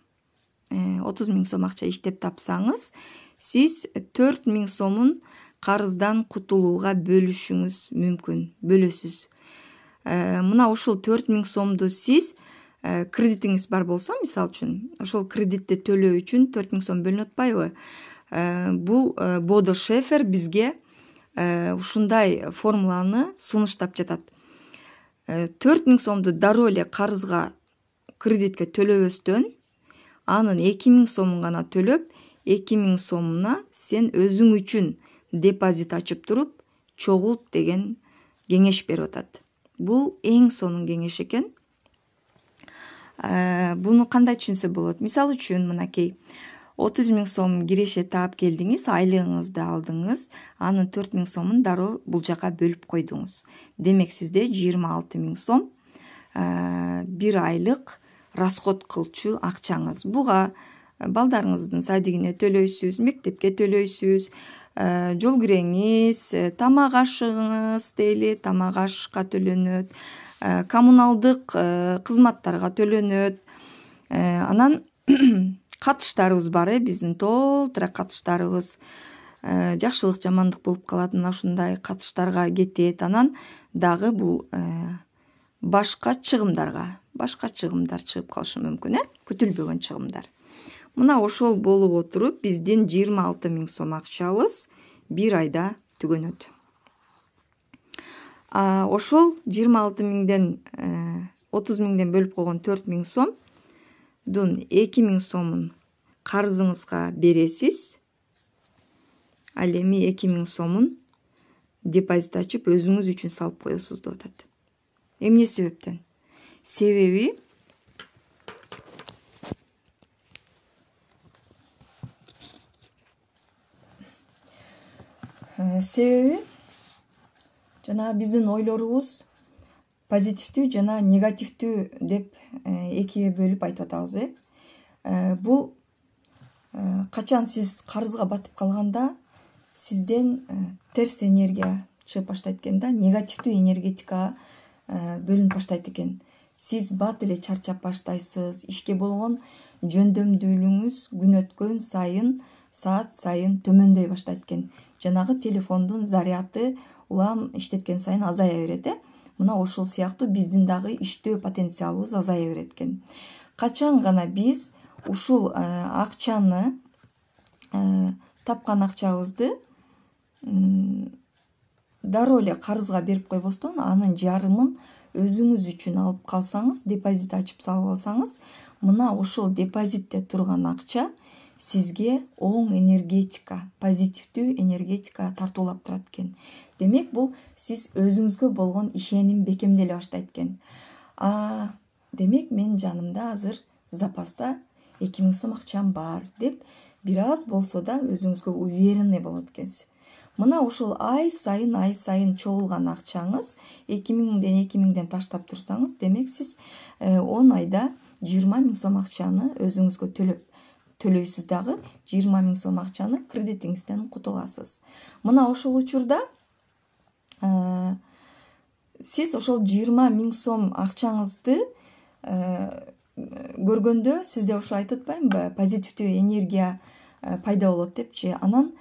30 000 сом акча иштеп тапсаңыз, сиз 4 000 сомун карыздан кутулууга бөлүшүңүз мүмкүн, бөлөсүз. Мына ушул 4 000 сомду сиз кредитиңиз бар болсо, мисалы үчүн, ошол кредитти төлөө үчүн 4 000 сом бөлүнүп атпайбы? Бул Бодо Шефер бизге ушундай формуланы сунуштап жатат. 4 000 сомду дароо эле карызга, кредитке төлөбөстөн, анын 2 000 сомун гана төлөп, 2 000 сомуна сен өзүң үчүн депозит ачып туруп, чогулт деген кеңеш берип атат. Бул эң сонун кеңеш экен. Буну кандай түшүнсө болот? Мисалы үчүн, мынакей 30 000 сом киреше таап келдиңиз, айлыгыңызды алдыңыз, анын 4 000 сомун дароо бул жака бөлүп койдуңуз. Демек сизде 26 000 сом бир айлык расход кылчу акчаңыз. Буга балдарыңыздын садигине төлөйсүз, мектепке төлөйсүз, жол киреңиз, тамак ашыгыңыз дейли, тамак ашка төлөнөт, коммуналдык кызматтарга төлөнөт. Анан катыштарыбыз бар, биздин толтура катыштарыбыз жакшылык жамандык болуп калат, мына ушундай катыштарга кетет. Анан дагы бул башка чыгымдар чыгып калышы мүмкүн, күтүлбөгөн чыгымдар. Мына ошол болуп отуруп, биздин 26 000 сом акчабыз бир айда түгөнөт. Ошол 26 000ден 30 000ден бөлүп койгон 4 000 сомдун 2 000 сомун карызыңызга бересиз. Ал эми 2 000 сомун депозит ачып өзүңүз үчүн салып коесуз деп атат. Эмне себептен? Себеби жана биздин ойлорубуз позитивдүү жана негативдүү деп экиге бөлүп айтып атабыз. Бул качан сиз карызга батып калганда сизден терс энергия чыгып баштайт экен да, негативдүү энергетикага бөлүнүп баштайт экен. Сиз бат эле чарчап баштайсыз, ишке болгон жөндөмдүүлүгүңүз күн өткөн сайын, саат сайын төмөндөй баштайт экен. Жанагы телефондун заряды улам иштеткен сайын азая берет. Мына ошол сыяктуу биздин дагы иштөө потенциалыбыз азая берет экен. Качан гана биз ушул акчаны, тапкан акчабызды дароо эле карызга берип койбостон, анын жарымын өзүңүз үчүн алып калсаңыз, депозит ачып салып алсаңыз, мына ошол депозитте турган акча сизге оң энергетика, позитивдүү энергетика тартуулап турат экен. Демек, бул сиз өзүңүзгө болгон ишеним бекемделе баштайт экен. Демек, мен жанымда азыр запаста 2 000 сом акчам бар деп бир аз болсо да өзүңүзгө уверенный болот экенсиз. Мына ошол ай сайын чогулган акчаңыз 2 000ден таштап турсаңыз, демек сиз 10 айда 20 000 сом акчаны өзүңүзгө төлөйсүз дагы, 20 000 сом акчаны кредитиңизден кутуласыз. Мына ошол учурда сиз ошол 20 000 сом акчаңызды көргөндө сизде ошо айтып атпаймынбы, позитивдүү энергия пайда болот депчи. Анан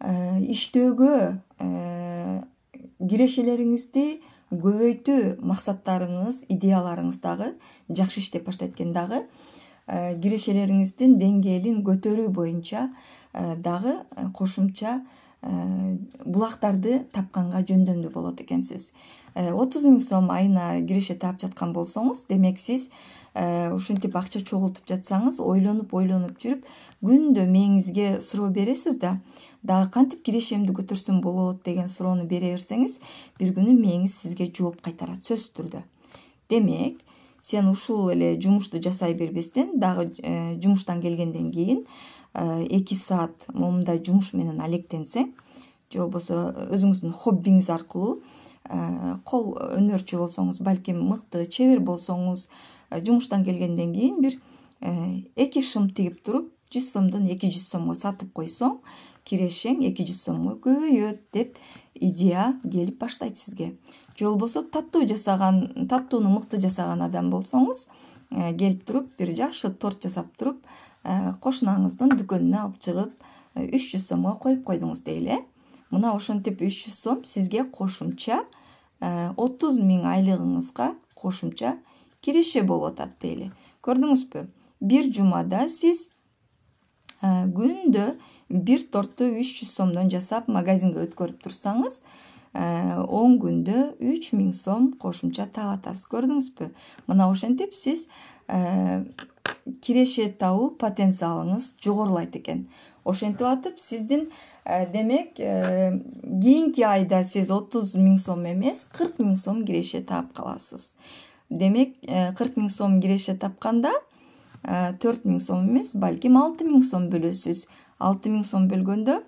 иштөөгө кирешелериңизди көбөйтүү максаттарыңыз, идеяларыңыз дагы жакшы иштеп баштайт экен. Дагы кирешелериңиздин деңгээлин көтөрүү боюнча дагы кошумча булактарды тапканга жөндөмдүү болот экенсиз. 30 000 сом айына киреше таап жаткан болсоңуз, демек сиз ушинтип акча чогултуп жатсаңыз, ойлонуп жүрүп, күндө мээңизге суроо бересиз да, дагы кантип кирешемди көтөрсөм болот деген суроону бере берсеңиз, бир күнү мээңиз сизге жооп кайтарат сөзсүз түрдө. Демек, сен ушул эле жумушту жасай бербестен, дагы жумуштан келгенден кийин 2 саат момундай жумуш менен алектенсең, же болбосо өзүңүздүн хоббиңиз аркылуу кол өнөрчү болсоңуз, балким мыкты чебер болсоңуз, жумуштан келгенден кийин бир 2 шым тигип туруп, 100 сомдон 200 сомго сатып койсоң, кирешең 200 сомго көбөйөт деп идея келип баштайт сизге. Же болбосо таттууну мыкты жасаган адам болсоңуз, келип туруп, бир жакшы торт жасап туруп, кошунаңыздын дүкөнүнө алып чыгып 300 сомго коюп койдуңуз дейли. Мына ошентип 300 сом сизге кошумча 30 000 айлыгыңызга кошумча киреше болуп атат дейли. Көрдүңүзбү? Бир жумада сиз күндө бир тортту 300 сомдон жасап магазинге өткөрүп турсаңыз, 10 күндө 3000 сом кошумча таап атасыз. Көрдүңүзбү? Мына ошентип сиз киреше табуу потенциалыңыз жогорулайт экен. Ошентип атып сиздин демек кийинки айда сиз 30 000 сом эмес, 40 000 сом киреше таап каласыз. Демек 40 000 сом киреше тапканда 4 000 сом эмес, балким 6 000 сом бөлөсүз. 6 000 сом бөлгөндө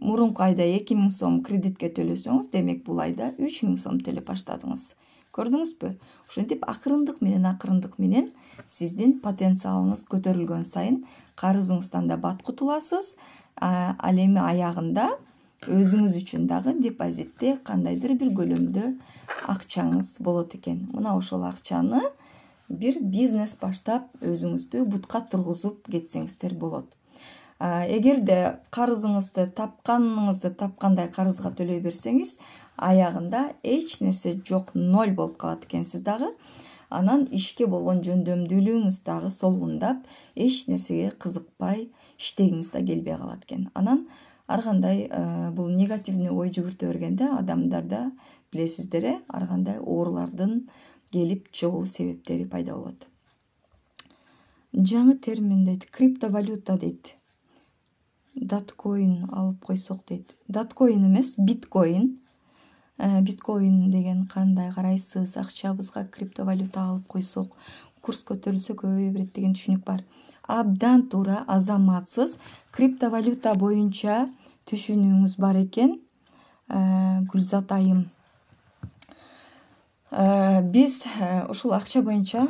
мурунку айда 2 000 сом кредитке төлөсөңүз, демек бул айда 3 000 сом төлөп баштадыңыз. Көрдүңүзбү? Ошентип акырындык менен сиздин потенциалыңыз көтөрүлгөн сайын карызыңыздан да бат кутуласыз. Ал эми аягында өзүңүз үчүн дагы депозитте кандайдыр бир көлөмдө акчаңыз болот экен. Мына ошол акчаны бир бизнес баштап өзүңүздү бутка тургузуп кетсеңиздер болот. Эгерде карызыңызды тапкандай карызга төлөй берсеңиз, аягында эч нерсе жок, 0 болуп калат экенсиз дагы. Анан ишке болгон жөндөмдүүлүгүңүз дагы солгундап, эч нерсеге кызыкпай иштегиңиз да келбей калат экен. Анан ар кандай бул негативный ой жүгүртө бергенде адамдарда билесиздер, ар кандай оорулардын келип чыгуу себептери пайда болот. Жаңы термин дейт, криптовалюта дейт. Даткоин алып койсок дейт. Даткоин эмес, биткоин. Биткоин деген кандай карайсыз? Акчабызга криптовалюта алып койсок, курс көтөрүлсө көбөйө берет деген түшүнүк бар. Абдан туура, азаматсыз криптовалюта боюнча түшүнүүңүз бар экен. Гүлзат айым. Биз ушул акча боюнча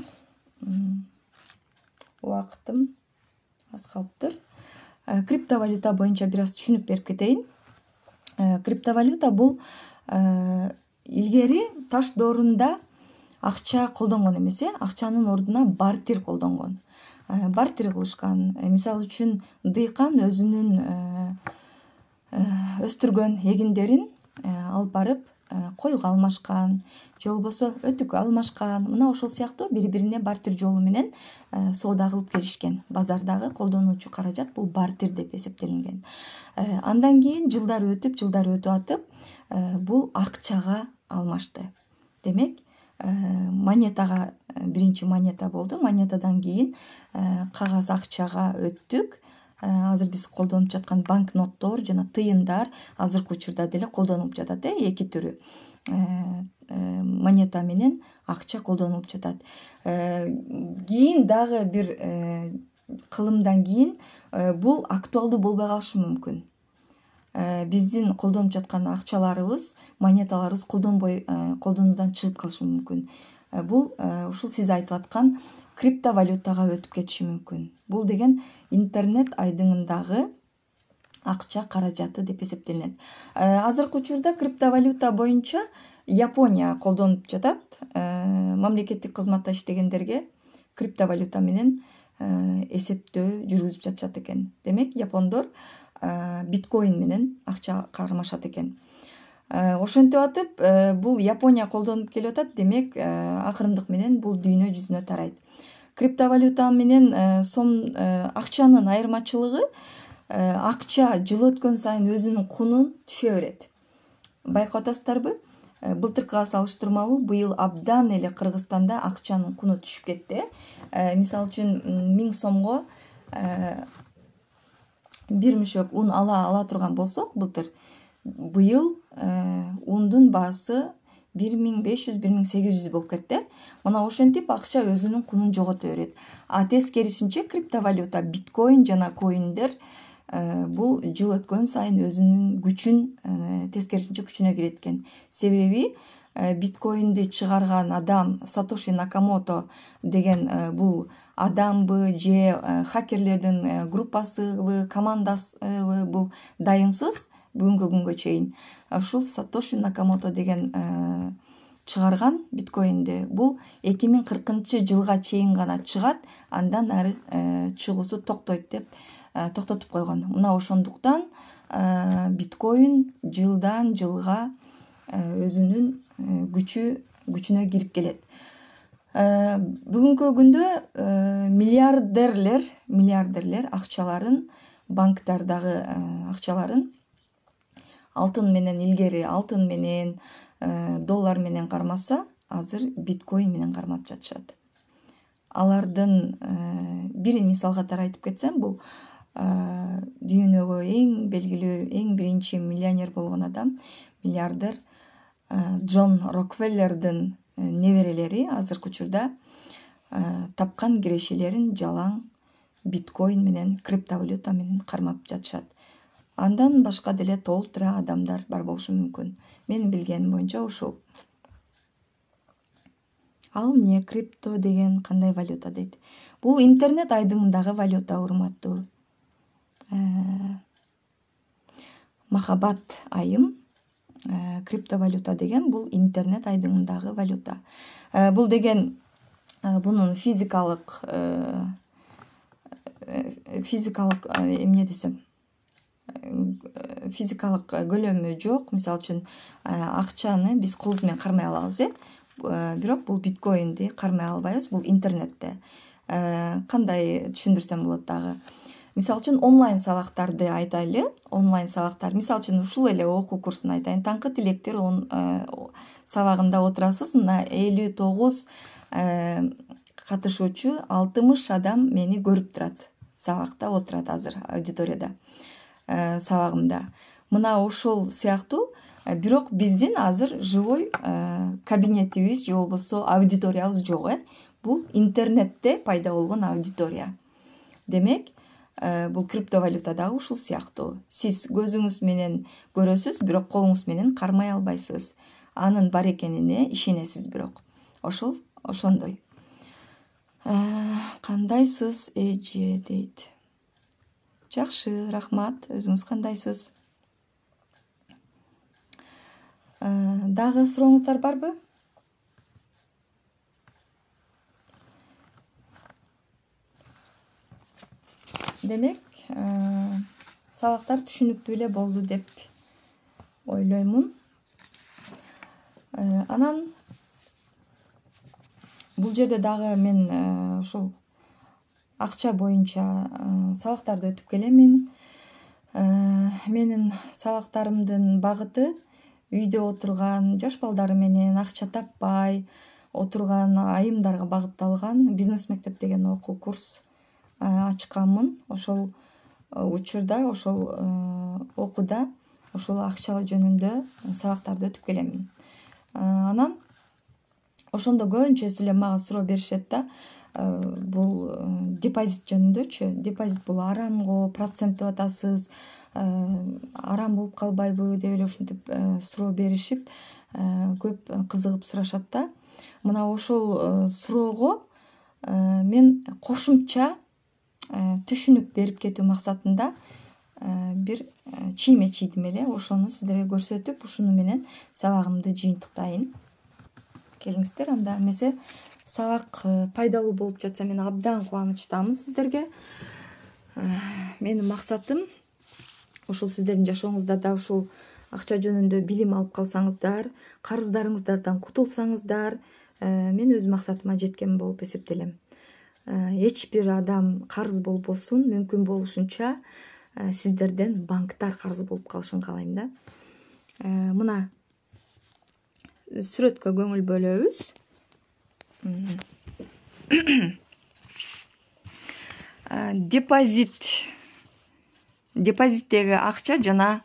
убактым аз калыптыр. Криптовалюта боюнча бир аз түшүнүк берип кетейин. Криптовалюта бул илгери таш доорунда акча колдонгон эмес, акчанын ордуна бартер колдонгон. Бартер кылышкан. Мисалы үчүн дыйкан өзүнүн өстүргөн эгиндерин алып барып койго алмашкан, же болбосо өтүк алмашкан. Мына ошол сыяктуу бири-бирине бартер жолу менен соода кылып келишкен. Базардагы колдонуучу каражат бул бартер деп эсептелинген. Андан кийин жылдар өтүп атып, бул акчага алмашты. Демек, монетага биринчи монета болду. Монетадан кийин кагаз акчага өттүк. Азыр биз колдонуп жаткан банкноттор жана тыйындар азыркы учурда деле колдонулуп жатат, эки түрү. Монета менен акча колдонулуп жатат. Кийин дагы бир кылымдан кийин бул актуалдуу болбой калышы мүмкүн. Биздин колдонуп жаткан акчаларыбыз, монеталарыбыз колдонуудан чыгып калышы мүмкүн. Бул ушул сиз айтып аткан криптовалютага өтүп кетиши мүмкүн. Бул деген интернет айдыңындагы акча каражаты деп эсептелинет. Азыркы учурда криптовалюта боюнча Япония колдонуп жатат. Мамлекеттик кызматта иштегендерге криптовалюта менен эсептөө жүргүзүп жатышат экен. Демек япондор биткоин менен акча кармашат экен. Ошентип атып бул Япония колдонуп келип атат. Демек акырындык менен бул дүйнө жүзүнө тарайт. Криптовалюта менен сом акчанын айырмачылыгы акча жыл өткөн сайын өзүнүн кунун түшө берет. Байкап атасыздарбы? Былтыркыга салыштырмалуу быйыл абдан эле Кыргызстанда акчанын куну түшүп кетти. Мисалы үчүн 1000 сомго бир мешок ун ала турган болсок былтыр, быйыл ундун баасы 1500-1800 болуп кетти. Мына ошентип акча өзүнүн кунун жогото берет. Тескерисинче криптовалюта, биткоин жана коиндер бул жыл өткөн сайын өзүнүн күчүн тескерисинче күчүнө кирет экен. Себеби биткоинди чыгарган адам Сатоши Накамото деген бул адамбы же хакерлердин группасыбы, командасыбы бул дайынсыз бүгүнкү күнгө чейин. Ушул Сатоши Накамото деген чыгарган биткоинди. Бул 2040-жылга чейин гана чыгат, андан ары чыгуусу токтойт деп токтотуп койгон. Мына ошондуктан биткоин жылдан жылга өзүнүн күчүнө кирип келет. Бүгүнкү күндө миллиардерлер акчаларын, банктардагы акчаларын алтын менен, илгери алтын менен, доллар менен кармаса, азыр биткоин менен кармап жатышат. Алардын бир мисал катары айтып кетсем, бул дүйнөгө эң белгилүү, эң биринчи миллионер болгон адам, миллиардер Джон Рокфеллердин неберелери азыркы учурда тапкан кирешелерин жалаң биткоин менен, криптовалюта менен кармап жатышат. Андан башка деле толтура адамдар бар болушу мүмкүн. Мен билгеним боюнча ушул. Ал эмне крипто деген кандай валюта дейт? Бул интернет айдыңындагы валюта, урматтуу махабат айым. Криптовалюта деген бул интернет айдыңындагы валюта. Бул деген бунун физикалык эмне десем, физикалык көлөмү жок. Мисалы үчүн акчаны биз колубуз менен кармай алабыз, бирок бул биткоинди кармай албайбыз, бул интернетте. Кандай түшүндүрсөм болот дагы? Мисалы үчүн онлайн сабактарды айтайлы. Онлайн сабактар, мисалы үчүн ушул эле окуу курсун айтайын. Таңкы тилектер сабагында отурасыз. Мына 59 катышуучу, 60 адам мени көрүп турат. Сабакта отурат азыр аудиторияда, сабагымда. Мына ошол сыяктуу, бирок биздин азыр живой кабинетибиз же болбосо аудиториябыз жок. Бул интернетте пайда болгон аудитория. Демек, бул криптовалюта дагы ушул сыяктуу. Сиз көзүңүз менен көрөсүз, бирок колуңуз менен кармай албайсыз. Анын бар экенине ишенесиз бирок. Ошондой. Кандайсыз эже дейт. Жакшы, рахмат. Өзүңүз кандайсыз? Дагы сурооңуздар барбы? Демек, сабактар түшүнүктүү эле болду деп ойлоймун. Анан бул жерде дагы мен ушул акча боюнча сабактарды өтүп келемин. Менин сабактарымдын багыты үйдө отурган жаш балдары менен акча таппай отурган айымдарга багытталган бизнес мектеп деген окуу курс ачканмын. Ошол учурда, ошол окууда ошол акча жөнүндө сабактарды өтүп келемин. Анан ошондо көбүнчөсү эле мага суроо беришет да, бул депозит жөнүндөчү. Депозит бул арамго, процент деп атасыз, арам болуп калбайбы деп эле ушинтип суроо беришип, көп кызыгып сурашат да. Мына ошол суроого мен кошумча түшүнүк берип кетүү максатында бир чийме чийдим эле. Ошону сиздерге көрсөтүп, ушуну менен сабагымды жыйынтыктайын. Келиңиздер, анда эмесе сабак пайдалуу болуп жатса мен абдан кубанычтамын сиздерге. Менин максатым ушул сиздердин жашооңуздарда ушул акча жөнүндө билим алып калсаңыздар, карыздарыңыздардан кутулсаңыздар, мен өз максатыма жеткен болуп эсептелем. Эч бир адам карыз болбосун, мүмкүн болушунча сиздерден банктар карыз болуп калышын каалайм да. Мына сүрөткө көңүл бөлөбүз. Депозиттеги акча жана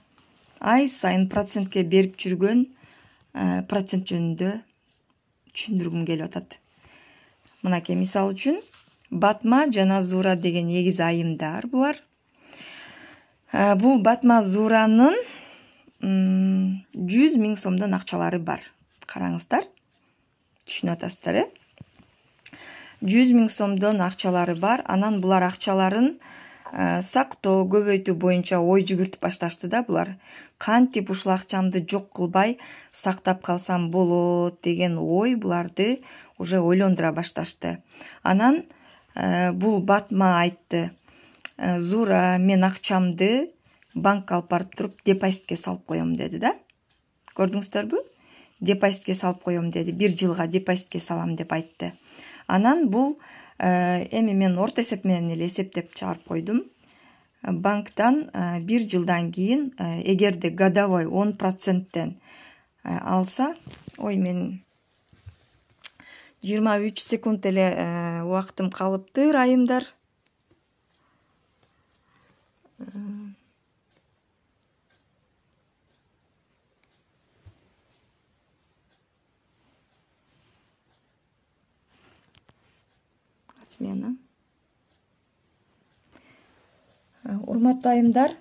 ай сайын процентке берип жүргөн процент жөнүндө түшүндүргүм келип атат. Мынакей мисал үчүн Батма жана Зура деген эгиз айымдар булар. Бул Батма Зуранын 100 000 сомдон акчалары бар. Караңыздар. Түшүнүп атасыздар, 100 000 сомдон акчалары бар. Анан булар акчаларын сактоо, көбөйтүү боюнча ой жүгүртүп башташты да булар. Кантип ушул акчамды жок кылбай сактап калсам болот деген ой буларды уже ойлондура башташты. Анан бул Батма айтты: Зура, мен акчамды банкка алып барып туруп депозитке салып коем деди да. Көрдүңүздөрбү? Депозитке салып коем деди. 1 жылга депозитке салам деп айтты. Анан бул эми мен орто эсеп менен эле эсептеп чыгарып койдум. Банктан 1 жылдан кийин эгерде годовой 10%тен алса, мен 23 секунд эле убактым калыптыр, айымдар. Отмена. Урматтуу айымдар.